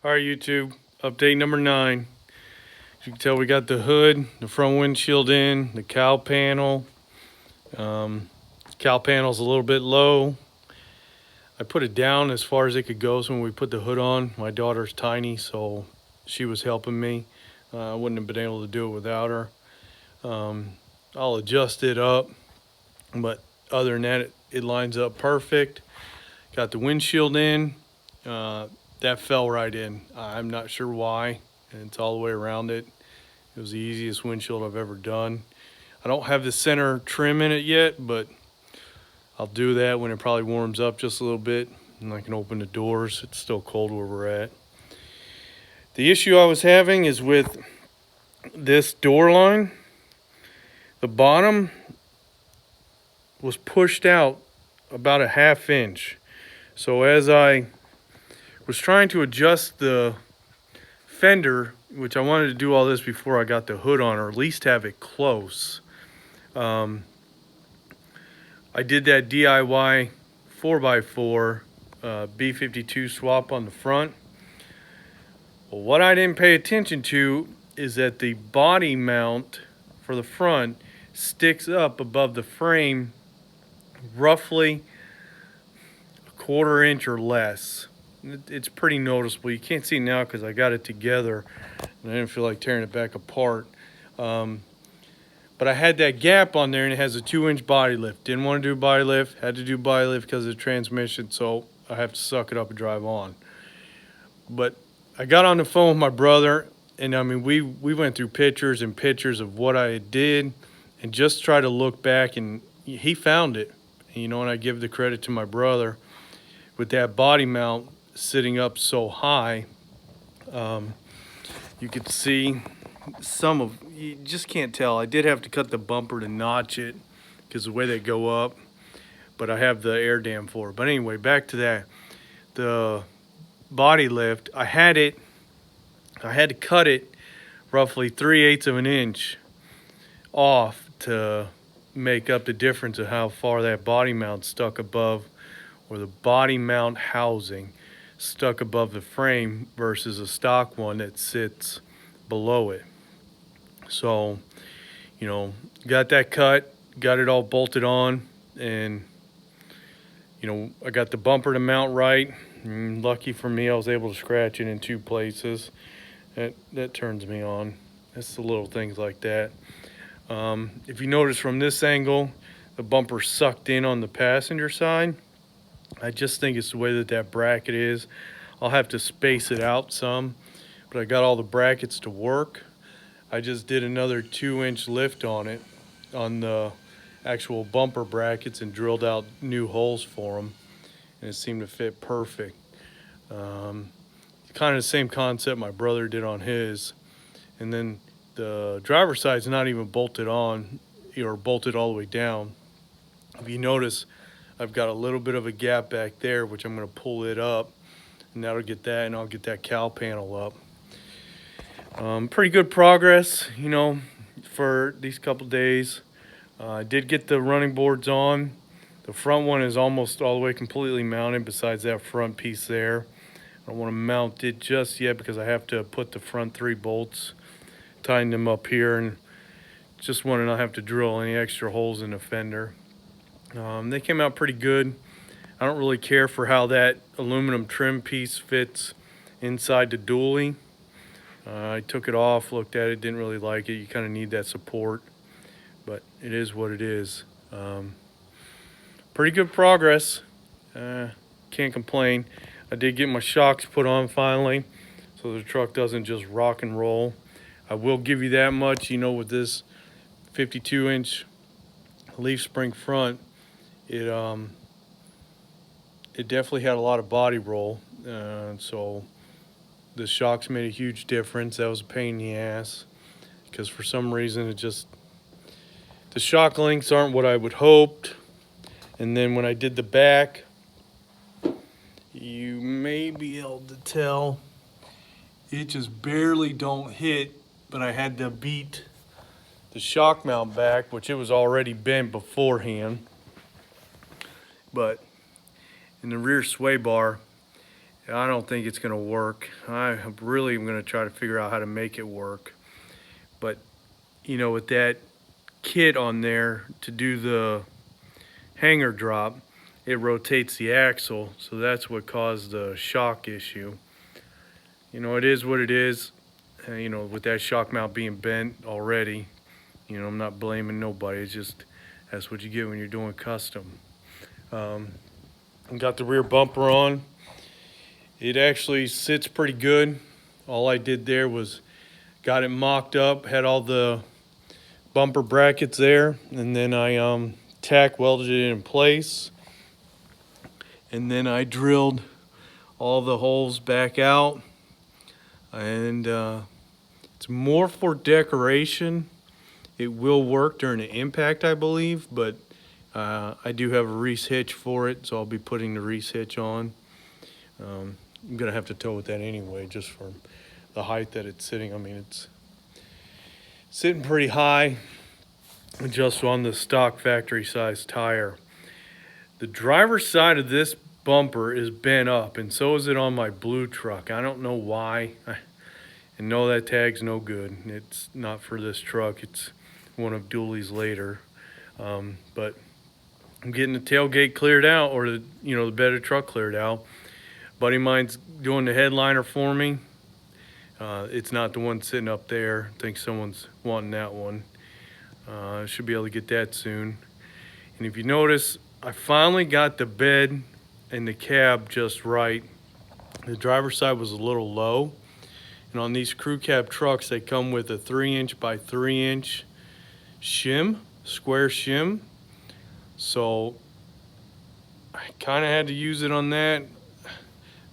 All right, YouTube, update number 9. As you can tell, we got the hood, the front windshield in, the cowl panel. Cowl panel's a little bit low. I put it down as far as it could go, so when we put the hood on, my daughter's tiny, so she was helping me. I wouldn't have been able to do it without her. I'll adjust it up, but other than that, it lines up perfect. Got the windshield in. That fell right in. I'm not sure why, and it's all the way around it. It was the easiest windshield I've ever done. I don't have the center trim in it yet, but I'll do that when it probably warms up just a little bit, and I can open the doors. It's still cold where we're at. The issue I was having is with this door line. The bottom was pushed out about a 1/2 inch. So as I was trying to adjust the fender, which I wanted to do all this before I got the hood on, or at least have it close. I did that DIY 4x4 B52 swap on the front. Well, what I didn't pay attention to is that the body mount for the front sticks up above the frame roughly a 1/4 inch or less. It's pretty noticeable. You can't see now because I got it together and I didn't feel like tearing it back apart. But I had that gap on there, and it has a 2-inch body lift. Didn't want to do body lift, had to do body lift because of the transmission, so I have to suck it up and drive on. But I got on the phone with my brother, and I mean, we went through pictures and pictures of what I did and just tried to look back, and he found it. You know, and I give the credit to my brother. With that body mount sitting up so high, you could see some of, you just can't tell. I did have to cut the bumper to notch it because the way they go up, but I have the air dam for it. But anyway, back to that. The body lift, I had to cut it roughly 3/8 of an inch off to make up the difference of how far that body mount stuck above, or the body mount housing stuck above the frame versus a stock one that sits below it. So, you know, got that cut, got it all bolted on, and, you know, I got the bumper to mount right. And lucky for me, I was able to scratch it in 2 places. That turns me on. It's the little things like that. If you notice from this angle, the bumper sucked in on the passenger side. I just think it's the way that that bracket is. I'll have to space it out some, but I got all the brackets to work. I just did another 2-inch lift on it, on the actual bumper brackets, and drilled out new holes for them, and it seemed to fit perfect. Kind of the same concept my brother did on his. And then the driver's side's not even bolted on, or bolted all the way down. If you notice, I've got a little bit of a gap back there, which I'm going to pull it up, and that'll get that, and I'll get that cowl panel up. Pretty good progress, you know, for these couple days. I did get the running boards on. The front one is almost all the way completely mounted besides that front piece there. I don't want to mount it just yet because I have to put the front 3 bolts, tighten them up here, and just want to not have to drill any extra holes in the fender. They came out pretty good. I don't really care for how that aluminum trim piece fits inside the dually. I took it off, looked at it, didn't really like it. You kind of need that support, but it is what it is. Pretty good progress. Can't complain. I did get my shocks put on finally, so the truck doesn't just rock and roll. I will give you that much, you know, with this 52-inch leaf spring front, it definitely had a lot of body roll, so the shocks made a huge difference. That was a pain in the ass because for some reason the shock links aren't what I would hoped. And then when I did the back, you may be able to tell, it just barely don't hit, but I had to beat the shock mount back, which it was already bent beforehand. But in the rear sway bar, I don't think it's gonna work. I really am gonna try to figure out how to make it work. But you know, with that kit on there to do the hanger drop, it rotates the axle, so that's what caused the shock issue. You know, it is what it is. You know, with that shock mount being bent already, you know, I'm not blaming nobody. It's just that's what you get when you're doing custom. Got the rear bumper on. It actually sits pretty good. All I did there was got it mocked up, had all the bumper brackets there, and then I tack welded it in place, and then I drilled all the holes back out, and it's more for decoration. It will work during the impact, I believe, but I do have a Reese hitch for it, so I'll be putting the Reese hitch on. I'm gonna have to tow with that anyway, just for the height that it's sitting. I mean, it's sitting pretty high, just on the stock factory size tire. The driver's side of this bumper is bent up, and so is it on my blue truck. I don't know why. And no, that tag's no good. It's not for this truck. It's one of Dooley's later. But I'm getting the tailgate cleared out, or the bed of the truck cleared out. Buddy of mine's doing the headliner for me. It's not the one sitting up there. I think someone's wanting that one. I should be able to get that soon. And if you notice, I finally got the bed and the cab just right. The driver's side was a little low. And on these crew cab trucks, they come with a 3" by 3" shim, square shim. So I kind of had to use it on that.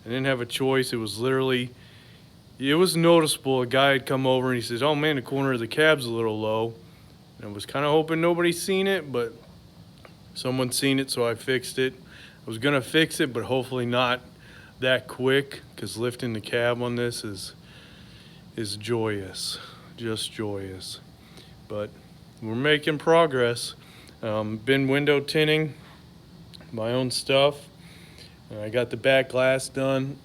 I didn't have a choice. It was noticeable. A guy had come over and he says, "Oh man, the corner of the cab's a little low." And I was kind of hoping nobody's seen it, but someone's seen it, so I fixed it. I was gonna fix it, but hopefully not that quick, because lifting the cab on this is joyous, just joyous. But we're making progress. Been window tinting my own stuff. I got the back glass done.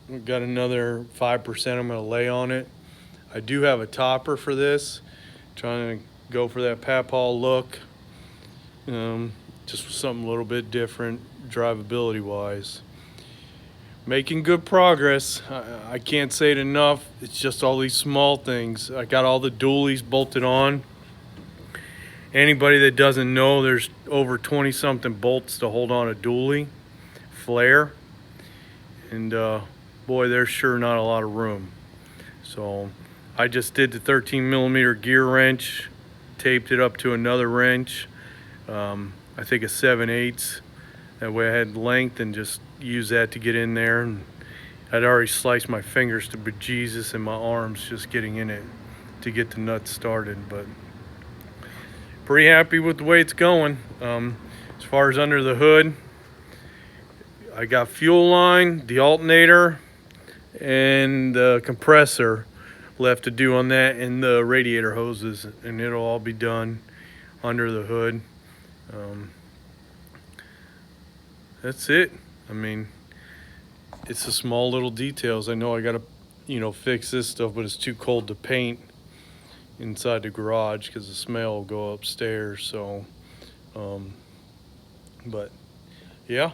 We've got another 5% I'm gonna lay on it. I do have a topper for this, trying to go for that Papal look. Just something a little bit different, drivability wise. Making good progress. I can't say it enough. It's just all these small things. I got all the dualies bolted on. Anybody that doesn't know, there's over 20 something bolts to hold on a dually flare, and boy, there's sure not a lot of room. So I just did the 13mm gear wrench, taped it up to another wrench, I think a 7/8. That way I had length, and just use that to get in there. And I'd already sliced my fingers to bejesus, and my arms just getting in it to get the nuts started. But pretty happy with the way it's going. As far as under the hood, I got fuel line, the alternator, and the compressor left to do on that, and the radiator hoses, and it'll all be done under the hood. That's it. I mean, it's the small little details. I know I gotta, fix this stuff, but it's too cold to paint inside the garage because the smell will go upstairs. So, but yeah,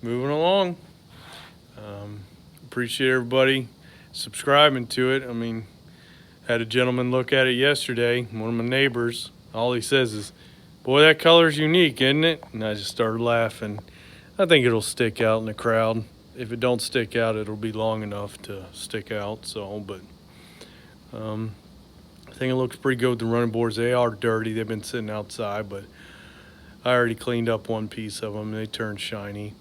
moving along. Appreciate everybody subscribing to it. I mean, had a gentleman look at it yesterday, one of my neighbors. All he says is, "Boy, that color's unique, isn't it?" And I just started laughing. I think it'll stick out in the crowd. If it don't stick out, it'll be long enough to stick out. So, but I think it looks pretty good with the running boards. They are dirty. They've been sitting outside, but I already cleaned up one piece of them. They turned shiny.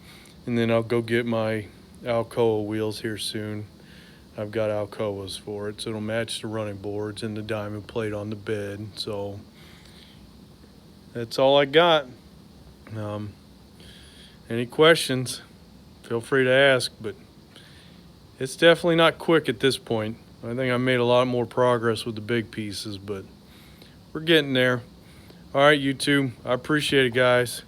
And then I'll go get my Alcoa wheels here soon. I've got Alcoas for it, so it'll match the running boards and the diamond plate on the bed. So that's all I got. Any questions, feel free to ask, but it's definitely not quick at this point. I think I made a lot more progress with the big pieces, but we're getting there. All right, YouTube, I appreciate it, guys.